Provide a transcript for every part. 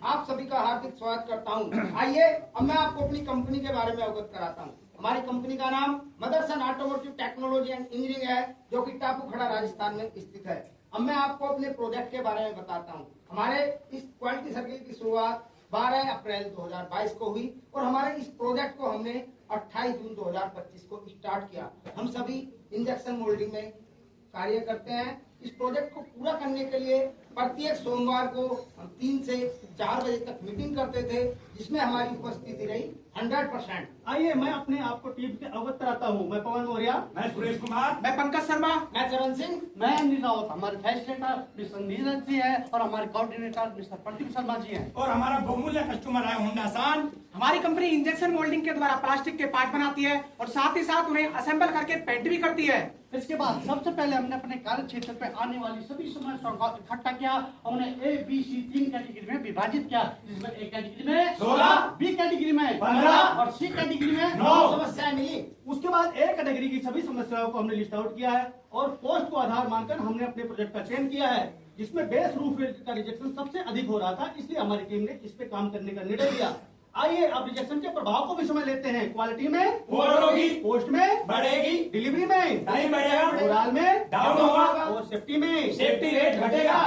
आप सभी का हार्दिक स्वागत करता हूं। आइए अब मैं आपको अपनी कंपनी के बारे में अवगत कराता हूं। हमारी कंपनी का नाम Motherson automotive technology and engineering है, जो कि टापू खड़ा राजस्थान में स्थित है। अब मैं आपको अपने प्रोजेक्ट के बारे में बताता हूं। हमारे इस क्वालिटी सर्किल की शुरुआत 12 अप्रैल 2022 को हुई और हमारे इस प्रोजेक्ट को हमने 28 जून 2025 को स्टार्ट किया। हम सभी इंजेक्शन मोल्डिंग में कार्य करते हैं। इस प्रोजेक्ट को पूरा करने के लिए प्रत्येक सोमवार को हम 3 से 4 बजे तक मीटिंग करते थे, जिसमें हमारी उपस्थिति रही 100%। आइए मैं अपने आपको टीम के अवगत कराता हूँ। मैं पवन मौर्य, मैं सुरेश कुमार, मैं पंकज शर्मा, मैं चरण सिंह, मैं अनिल रावत। हमारे फैसिलिटेटर मिस्टर नीरज जी है और हमारे कोऑर्डिनेटर मिस्टर प्रदीप शर्मा जी हैं। और हमारा बहुमूल्य कस्टमर है होंडा सान। हमारी कंपनी इंजेक्शन मोल्डिंग के द्वारा प्लास्टिक के पार्ट बनाती है और साथ ही साथ उन्हें असेंबल करके पेंट भी करती है। इसके बाद सबसे पहले हमने अपने कार्य क्षेत्र पे आने वाली सभी समस्याओं को इकट्ठा किया। हमने ए बी सी 3 कैटेगरी में विभाजित किया, जिसमें ए कैटेगरी में 16, बी कैटेगरी में 15 और सी कैटेगरी में 9 समस्याएं मिली। उसके बाद ए कैटेगरी की सभी समस्याओं को हमने लिस्ट आउट किया है और पोस्ट को आधार मानकर हमने अपने प्रोजेक्ट का चयन किया है, जिसमें बेस रूफ का रिजेक्शन सबसे अधिक हो रहा था। इसलिए हमारी टीम ने इस पे काम करने का निर्णय लिया। आइए अब रिजेक्शन के प्रभाव को भी समझ लेते हैं। क्वालिटी में होगी, पोस्ट में बढ़ेगी, डिलीवरी में टाइम बढ़ेगा, मोरल में डाउन होगा और सेफ्टी में सेफ्टी रेट घटेगा।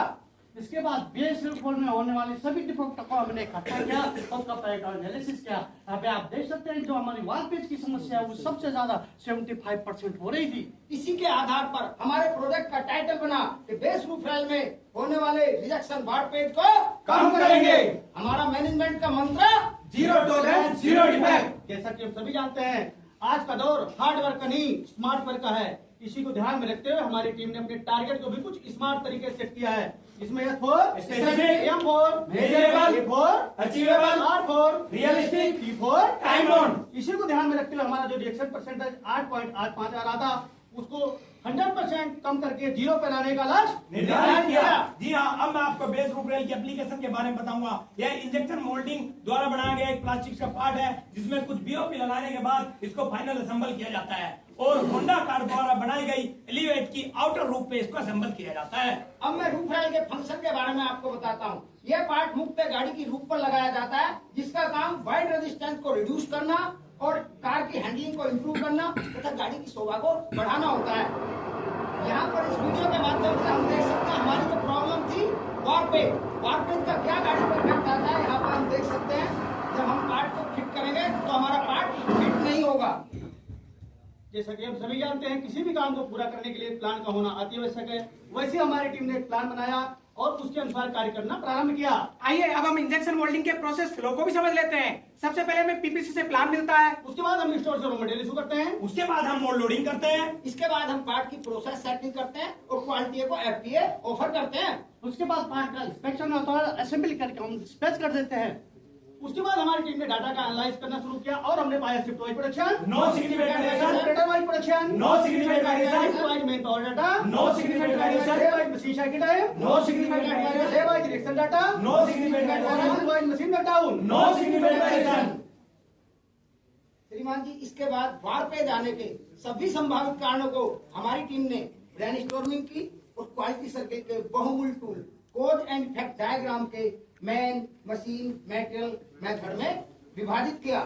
इसके बाद बेस रिपोर्ट में होने वाली सभी डिफेक्ट को हमने इकट्ठा किया और कंपैरेटिव एनालिसिस किया। अभी आप देख सकते हैं जो हमारी वॉल पेज की समस्या है वो सबसे ज्यादा 75% हो रही थी। इसी के आधार पर हमारे प्रोजेक्ट का टाइटल बना कि बेस रूफ रैल में होने वाले रिजेक्शन वार्ड पेज को कम करेंगे। हमारा मैनेजमेंट का मंत्र जीरो टॉलरेंस, जीरो डिफेक्ट। जैसा कि हम सभी जानते हैं आज का दौर हार्ड वर्क का नहीं स्मार्ट वर्क का है। इसी को ध्यान में रखते हुए हमारी टीम ने अपने टारगेट को भी कुछ स्मार्ट तरीके से सेट किया है। इसमें S4 Specific, M4 Measurable, A4 Achievable, R4 Realistic, T4 Time bound। इसी को ध्यान में रखते हुए हमारा जो रिएक्शन परसेंटेज 8.85 आ रहा था उसको 100% कम करके 0 पे लाने का लक्ष्य निर्धारित किया। जी हाँ, अब मैं आपको बेस रूफ रेल की एप्लीकेशन के बारे में बताऊंगा। यह इंजेक्शन मोल्डिंग द्वारा बनाया गया एक प्लास्टिक का पार्ट है, जिसमें कुछ बीओपी लगाने के बाद इसको फाइनल असेंबल किया जाता है और होंडा कार द्वारा बनाई गई एलिवेट की आउटर रूफ पे इसको असेंबल किया जाता है। अब मैं रूफ रैल के फंक्शन के बारे में आपको बताता हूँ। यह पार्ट मुख्य गाड़ी की रूफ पर लगाया जाता है, जिसका काम वाइड रेजिस्टेंस को रिड्यूस करना और कार की हैंडलिंग को इम्प्रूव करना तथा गाड़ी की शोभा को बढ़ाना होता है। यहाँ पर इस वीडियो के माध्यम से हम देख सकते हैं हमारी जो प्रॉब्लम थी वारपेज का क्या गाड़ी पर इफेक्ट आता है। यहाँ पर हम देख सकते हैं जब हम पार्ट को फिट करेंगे तो हमारा पार्ट फिट नहीं होगा। जैसा कि हम सभी जानते हैं किसी भी काम को पूरा करने के लिए प्लान का होना अति आवश्यक है। वैसे हमारी टीम ने एक प्लान बनाया और उसके अनुसार कार्य करना प्रारंभ किया। आइए अब हम इंजेक्शन मोल्डिंग के प्रोसेस फ्लो को भी समझ लेते हैं। सबसे पहले हमें पीपीसी से प्लान मिलता है, उसके बाद हम स्टोर से रॉ मटेरियल इशू करते हैं, उसके बाद हम मोल्ड लोडिंग करते हैं, इसके बाद हम पार्ट की प्रोसेस सेटिंग करते हैं और क्वालिटी को FTA ऑफर करते हैं। उसके बाद पार्ट का इंस्पेक्शन होता है, असेंबली करके हम डिस्पैच कर देते हैं। उसके बाद हमारी टीम ने डाटा का एनालाइज करना शुरू किया और हमने पाया shift wise production, no significant variation, operator wise production, no significant variation, wise man power data, no significant variation, wise machine cycle time, no significant variation, wise direction data, no significant variation, wise machine down, no significant variation. श्रीमान जी, इसके बाद वार पे जाने के सभी संभावित कारणों को हमारी टीम ने ब्रेनस्टॉर्मिंग की और क्वालिटी सर्कल के बहुमूल्य tool cause and effect diagram के मैन, मशीन, मेटेरियल मेथड में विभाजित किया।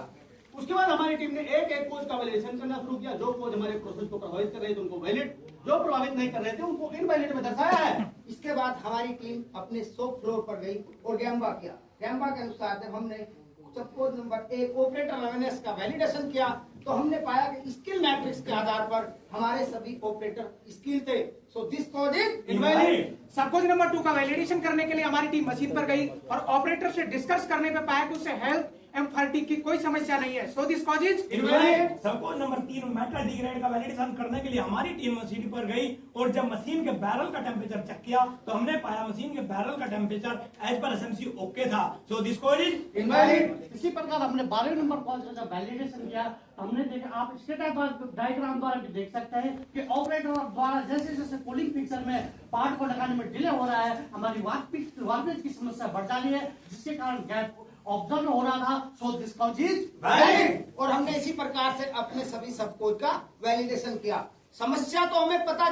उसके बाद हमारी टीम ने एक एक कोच का वैलिडेशन करना शुरू किया। जो कोच हमारे प्रोसेस को प्रभावित कर रहे थे उनको वैलिड, जो प्रभावित नहीं कर रहे थे उनको इनवैलिड में दर्शाया है। इसके बाद हमारी टीम अपने शॉप फ्लोर पर गई और गैम्बा किया। गैम्बा के अनुसार जब हमने सपोज नंबर 1 ऑपरेटर अवेयरनेस का वैलिडेशन किया तो हमने पाया कि स्किल मैट्रिक्स के आधार पर हमारे सभी ऑपरेटर स्किल थे। सो दिस कॉज इज इनवैलिड। सब कुछ नंबर 2 का वैलिडेशन करने के लिए हमारी टीम मशीन पर गई और ऑपरेटर से डिस्कस करने पे पाया कि उसे हेल्थ एंड फैटिग की कोई समस्या नहीं है। सो this cause is invalid. Suppose number 3 metal degrade का वैलिडेशन करने के लिए हमारी टीम मशीन पर गई और जब मशीन के बैरल का टेम्परेचर चेक किया तो हमने पाया मशीन के बैरल का temperature as per SMC okay था। So this cause is invalid. इसी प्रकार हमने 12वें नंबर कॉल का जब वैलिडेशन किया तो हमने देखा, आप स्टेटस डायग्राम द्वारा भी देख सकते हैं कि ऑपरेटर द्वारा जैसे जैसे कूलिंग पिक्चर में पार्ट को लगाने में डिले हो रहा है, हमारी वार्पेज की समस्या बढ़ जा रही है, जिसके कारण गैप ऑब्जर्व हो रहा था। So this cause is valid. और हमने इसी प्रकार से अपने सभी सब कोच का वैलिडेशन किया। समस्या तो हमें पता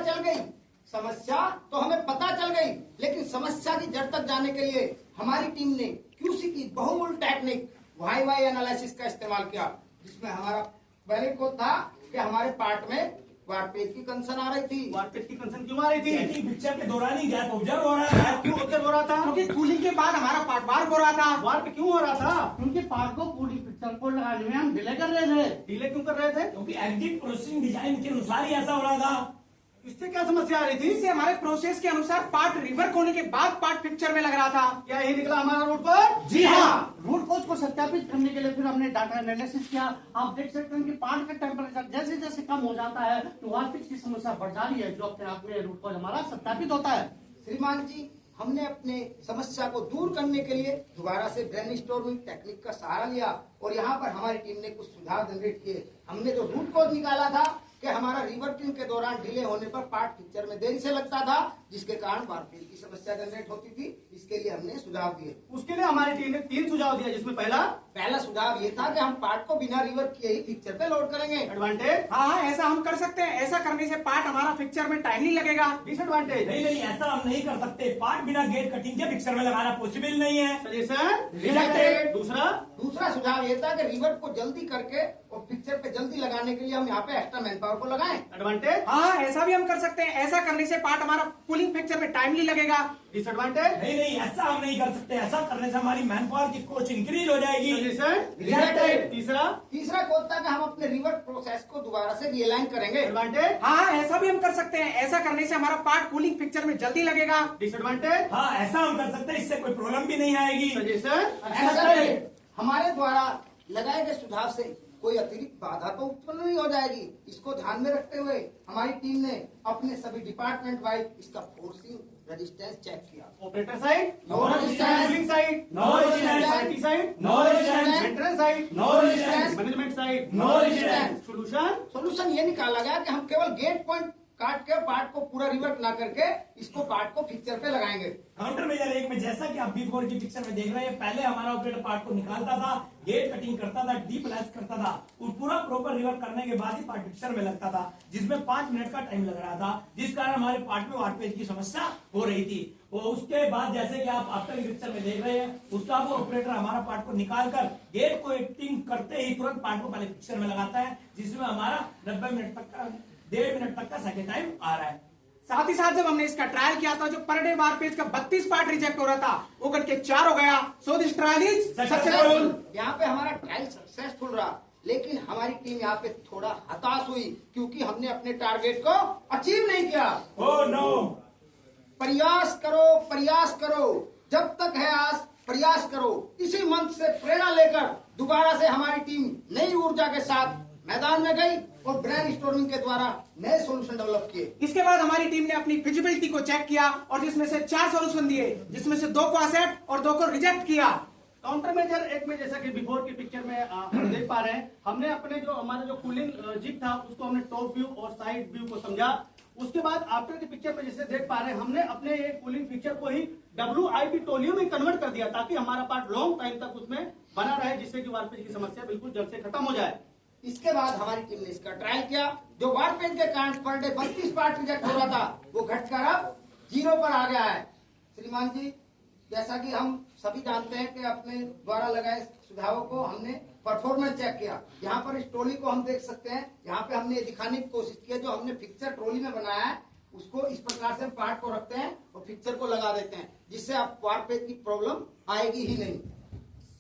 चल गई, लेकिन समस्या की जड़ तक जाने के लिए हमारी टीम ने क्यूसी की बहुमूल्य टेक्निक वाई एनालिसिस का इस्तेमाल किया, जिसमें हमारा वैलिड कोड था कि हमारे पार्ट में वारपेज की कंसर्न आ रही थी। वारपेज की कंसर्न क्यों आ रही थी? चेकिंग पिक्चर के दौरान ही गैप ऑब्जर्व हो रहा है। क्यों ऑब्जर्व हो रहा था? क्योंकि कूलिंग के बाद हमारा पार्ट वार्प हो रहा था। वार्प क्यों हो रहा था? क्योंकि पार्ट को कूलिंग पिक्चर को लगाने में हम डिले कर रहे थे। डिले क्यों कर रहे थे? क्योंकि एग्जिट प्रोसेसिंग डिजाइन के अनुसार ही ऐसा हो रहा था। इससे क्या समस्या आ रही थी? इससे हमारे प्रोसेस के अनुसार पार्ट रिवर्क होने के बाद पार्ट पिक्चर में लग रहा था। क्या यही निकला हमारा रूट पर? जी हाँ। रूट कोज को सत्यापित करने के लिए फिर हमने डाटा एनालिसिस किया। आप देख सकते हैं कि पार्ट का टेम्परेचर जैसे जैसे कम हो जाता है तो वार्पेज की समस्या बढ़ जा रही है, जो अपने आप में रूट कोज हमारा सत्यापित होता है। श्रीमान जी, हमने अपने समस्या को दूर करने के लिए दोबारा से ब्रेनस्टॉर्मिंग टेक्निक का सहारा लिया और यहाँ पर हमारी टीम ने कुछ सुधार जनरेट किए। हमने जो रूट कोज निकाला था कि हमारा रिवर्किंग के दौरान डिले होने पर पार्ट पिक्चर में देरी से लगता था, जिसके कारण वारपेज की समस्या जनरेट होती थी। इसके लिए हमने सुझाव दिए। उसके लिए हमारी टीम ने 3 सुझाव दिया, जिसमें पहला सुझाव ये था कि हम पार्ट को बिना रिवर्क किए ही पिक्चर पे लोड करेंगे। एडवांटेज, हाँ, ऐसा हम कर सकते हैं। ऐसा करने से पार्ट हमारा पिक्चर में टाइमली लगेगा। डिसएडवांटेज, नहीं, ऐसा हम नहीं कर सकते। पार्ट बिना गेट कटिंग के पिक्चर में लगाना पॉसिबल नहीं है। Suggestion Rejected। दूसरा सुझाव ये था कि रिवर्क को जल्दी करके और पिक्चर पे जल्दी लगाने के लिए हम यहाँ पे एक्स्ट्रा मैन पावर को लगाएं। एडवांटेज, हाँ, ऐसा भी हम कर सकते हैं। ऐसा करने से पार्ट हमारा कूलिंग पिक्चर में टाइमली लगेगा। डिसएडवांटेज, नहीं, ऐसा हम नहीं कर सकते। ऐसा करने से हमारी मैन पावर की कोच इंक्रीज हो जाएगी। Suggestion Rejected। तीसरा कोड था कि हम अपने रिवर्क प्रोसेस को दोबारा से रियलाइन करेंगे। एडवांटेज, हाँ, ऐसा भी हम कर सकते हैं। ऐसा करने से हमारा पार्ट कूलिंग पिक्चर में जल्दी लगेगा। डिसएडवांटेज, हाँ, ऐसा हम कर सकते हैं। इससे कोई प्रॉब्लम भी नहीं आएगी। Suggestion Accepted। हमारे द्वारा लगाए गए सुझाव से कोई अतिरिक्त बाधा तो उत्पन्न नहीं हो जाएगी। इसको ध्यान में रखते हुए हमारी टीम ने अपने सभी डिपार्टमेंट वाइज इसका फोर्सिंग रेजिस्टेंस चेक किया। Operator side, No resistance। Cooling side, No resistance। Quality side, No resistance। Maintenance side, No resistance। Management side, No resistance। Solution ये निकाला गया कि हम केवल गेट पॉइंट काट के पार्ट को पूरा रिवर्क ना करके इसको पार्ट को पिक्चर पे लगाएंगे। काउंटर मेजर 1 में जैसा कि आप B4 की पिक्चर में देख रहे हैं, पहले हमारा ऑपरेटर पार्ट को निकालता था, गेट कटिंग करता था, डीप्लाइज करता था और पूरा प्रॉपर रिवर्क करने के बाद ही पार्ट पिक्चर में लगता था, जिसमें 5 मिनट का टाइम लग रहा था, जिस कारण हमारे पार्ट में वारपेज की समस्या हो रही थी। वो उसके बाद जैसे कि आप आफ्टर पिक्चर में देख रहे हैं, उसका वो ऑपरेटर हमारा पार्ट को निकाल कर गेट को एक्टिंग करते ही तुरंत पार्ट को पहले पिक्चर में लगाता है, जिसमें हमारा 90 मिनट तक का 1.5 मिनट तक का सेकंड टाइम आ रहा है। साथ ही साथ जब हमने इसका ट्रायल किया था, जो पर डे वारपेज का 32 पार्ट रिजेक्ट हो रहा था, वो करके 4 हो गया। So this trial is successful. यहाँ पे हमारा ट्रायल सक्सेसफुल रहा, लेकिन हमारी टीम यहाँ पे थोड़ा हताश हुई क्योंकि हमने अपने टारगेट को अचीव नहीं किया। Oh no. प्रयास करो, जब तक है आस प्रयास करो। इसी मंत्र से प्रेरणा लेकर दोबारा से हमारी टीम नई ऊर्जा के साथ मैदान में गई और ब्रेनस्टॉर्मिंग के द्वारा नए सॉल्यूशन डेवलप किए। इसके बाद हमारी टीम ने अपनी फिजिबिलिटी को चेक किया और जिसमें से 4 सॉल्यूशन दिए, जिसमें से 2 को एक्सेप्ट और 2 को रिजेक्ट किया। काउंटर मेजर 1 में जैसा कि बिफोर की पिक्चर में हम देख पा रहे हैं, हमने अपने जो हमारा जो कूलिंग जिग था उसको हमने टॉप व्यू और साइड व्यू को समझा। उसके बाद आफ्टर की पिक्चर में जैसे देख पा रहे हैं, हमने अपने ये कूलिंग पिक्चर को ही WIP टोलियो में कन्वर्ट कर दिया ताकि हमारा पार्ट लॉन्ग टाइम तक उसमें बना रहे, जिससे कि वारपेज की समस्या बिल्कुल जड़ से खत्म हो जाए। इसके बाद हमारी टीम ने इसका ट्रायल किया। जो वारपेज के कारण पर डे 32 पार्ट रिजेक्ट हो रहा था वो घटकर अब 0 पर आ गया है। श्रीमान जी, जैसा कि हम सभी जानते हैं कि अपने द्वारा लगाए सुझावों को हमने परफॉर्मेंस चेक किया। यहाँ पर इस ट्रॉली को हम देख सकते हैं। यहाँ पे हमने ये दिखाने की कोशिश की है, जो हमने फिक्सर ट्रॉली में बनाया है उसको इस प्रकार से पार्ट को रखते हैं और फिक्सर को लगा देते हैं, जिससे आप वारपेज की प्रॉब्लम आएगी ही नहीं।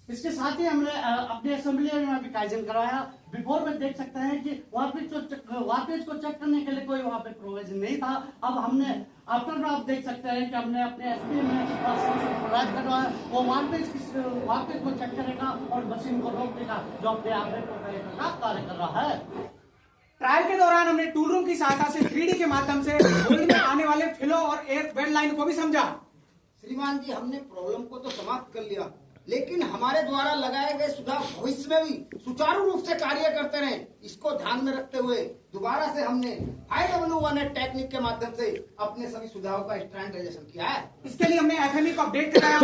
इसके साथ ही हमने अपने असेंबली में भी काइजन कराया। बिफोर में देख सकते हैं कि वारपेज को चेक करने के लिए कोई वहाँ पे प्रोविजन नहीं था। अब हमने आफ्टर में आप देख सकते हैं कि हमने अपने एसपी में प्रोवाइड करवाया। वो वारपेज को चेक करेगा और मशीन को रोक देगा, जो अपने ऑपरेटर का कार्य कर रहा है। ट्रायल के दौरान हमने टूल रूम की सहायता से 3D के माध्यम से होल्डिंग में आने वाले फ्लो और एयर वेट लाइन को भी समझा। श्रीमान जी, हमने प्रॉब्लम को तो समाप्त कर लिया, लेकिन हमारे द्वारा लगाए गए सुझाव भविष्य में भी सुचारू रूप से कार्य करते रहे, इसको ध्यान में रखते हुए दोबारा से हमने IW1 टेक्निक के माध्यम से अपने सभी सुझावों का स्टैंडर्डाइजेशन किया है। इसके लिए हमने FME को अपडेट कराया,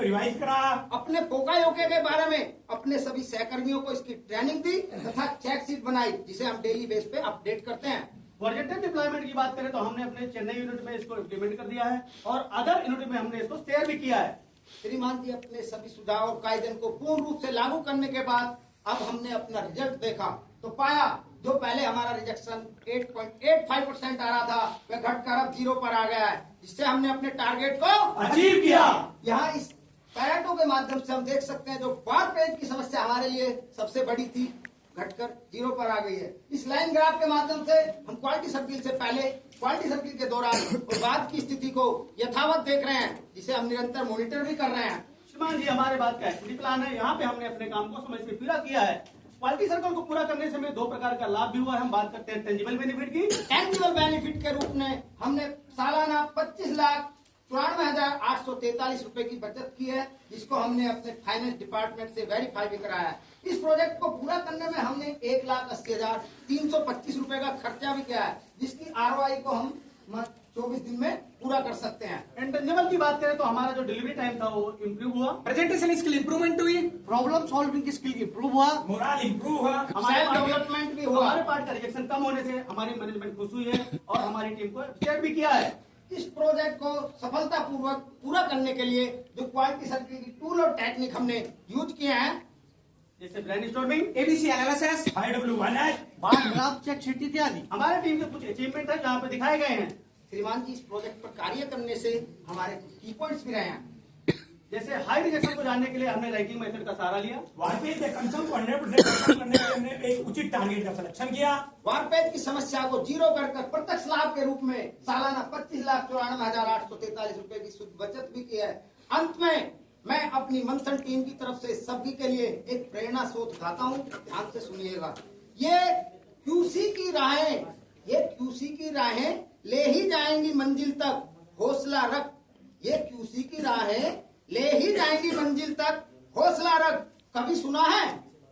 रिवाइज कराया, अपने पोका योके के बारे में अपने सभी सहकर्मियों को इसकी ट्रेनिंग दी तथा चेक शीट बनाई, जिसे हम डेली बेस पे अपडेट करते हैं। प्रोजेक्टेड डिप्लॉयमेंट की बात करें तो हमने अपने चेन्नई यूनिट में इसको इम्प्लीमेंट कर दिया है और अदर यूनिट में हमने इसको शेयर भी किया है। श्रीमान जी, अपने सभी सुझाव और कायदन को पूर्ण रूप से लागू करने के बाद अब हमने अपना रिजल्ट देखा तो पाया जो पहले हमारा रिजेक्शन 8.85% आ रहा था वह घटकर अब 0 पर आ गया है, जिससे हमने अपने टारगेट को अचीव किया। यहाँ इस पैरेटो के माध्यम से हम देख सकते हैं जो वारपेज की समस्या हमारे लिए सबसे बड़ी थी घटकर 0 पर आ गई है। इस लाइन ग्राफ के माध्यम से हम क्वालिटी सर्किल से पहले, क्वालिटी सर्किल के दौरान और बाद की स्थिति को यथावत देख रहे हैं, जिसे हम निरंतर मॉनिटर भी कर रहे हैं। श्रीमान जी, हमारे बात का एक्टिविटी प्लान है। यहाँ पे हमने अपने काम को समय से पूरा किया है। क्वालिटी सर्कल को पूरा करने से हमें 2 प्रकार का लाभ भी हुआ है। हम बात करते हैं टेंजिबल बेनिफिट की। टेंजिबल बेनिफिट के रूप में हमने सालाना 25,94,843 रुपए की बचत की है, जिसको हमने अपने फाइनेंस डिपार्टमेंट से वेरीफाई भी कराया है। इस प्रोजेक्ट को पूरा करने में हमने 1,80,325 रुपए का खर्चा भी किया है, जिसकी ROI को हम 24 दिन में पूरा कर सकते हैं। इंटेंजिबल की बात करें तो हमारा जो डिलीवरी टाइम था वो इम्प्रूव हुआ, प्रेजेंटेशन स्किल इंप्रूवमेंट हुई, प्रॉब्लम सॉल्विंग की स्किल इंप्रूव हुआ, मोरल इंप्रूव हुआ, सेल्फ डेवलपमेंट भी हुआ। हमारे पार्ट का रिजेक्शन कम होने से हमारी मैनेजमेंट खुश हुई है और हमारी टीम को अप्रिशिएट भी किया है। इस प्रोजेक्ट को सफलतापूर्वक पूरा करने के लिए जो क्वालिटी सर्किल की टूल और टेक्निक हमने यूज किए हैं, जैसे brainstorming, ABC analysis, IW1 bar graph check sheet इत्यादि, हमारे टीम के कुछ अचीवमेंट है जहाँ पे दिखाए गए हैं। श्रीमान जी, इस प्रोजेक्ट पर कार्य करने से हमारे की पॉइंट्स भी रहे हैं। जैसे हाई रिजेक्शन को जानने के लिए हमने रैंकिंग मेथड का सहारा लिया। वारपेज के कंसर्न को 100% खत्म करने के लिए हमने एक उचित टारगेट का सिलेक्शन किया। वारपेज की समस्या को 0 कर प्रत्यक्ष लाभ के रूप में सालाना 25,94,843 रुपए की शुद्ध बचत भी की है। अंत में मैं अपनी मंथन टीम की तरफ से सभी के लिए एक प्रेरणा स्रोत गाता हूँ, ध्यान से सुनिएगा। ये QC की राहें ले ही जाएंगी मंजिल तक, हौसला रख। ये QC की राहें ले ही जाएंगी मंजिल तक, हौसला रख। कभी सुना है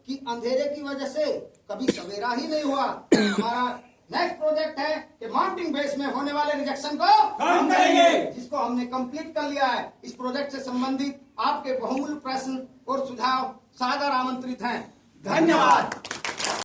कि अंधेरे की वजह से कभी सवेरा ही नहीं हुआ। हमारा नेक्स्ट प्रोजेक्ट है कि माउंटिंग बेस में होने वाले रिजेक्शन को कम करेंगे, जिसको हमने कंप्लीट कर लिया है। इस प्रोजेक्ट से संबंधित आपके बहुमूल्य प्रश्न और सुझाव सादर आमंत्रित हैं। धन्यवाद।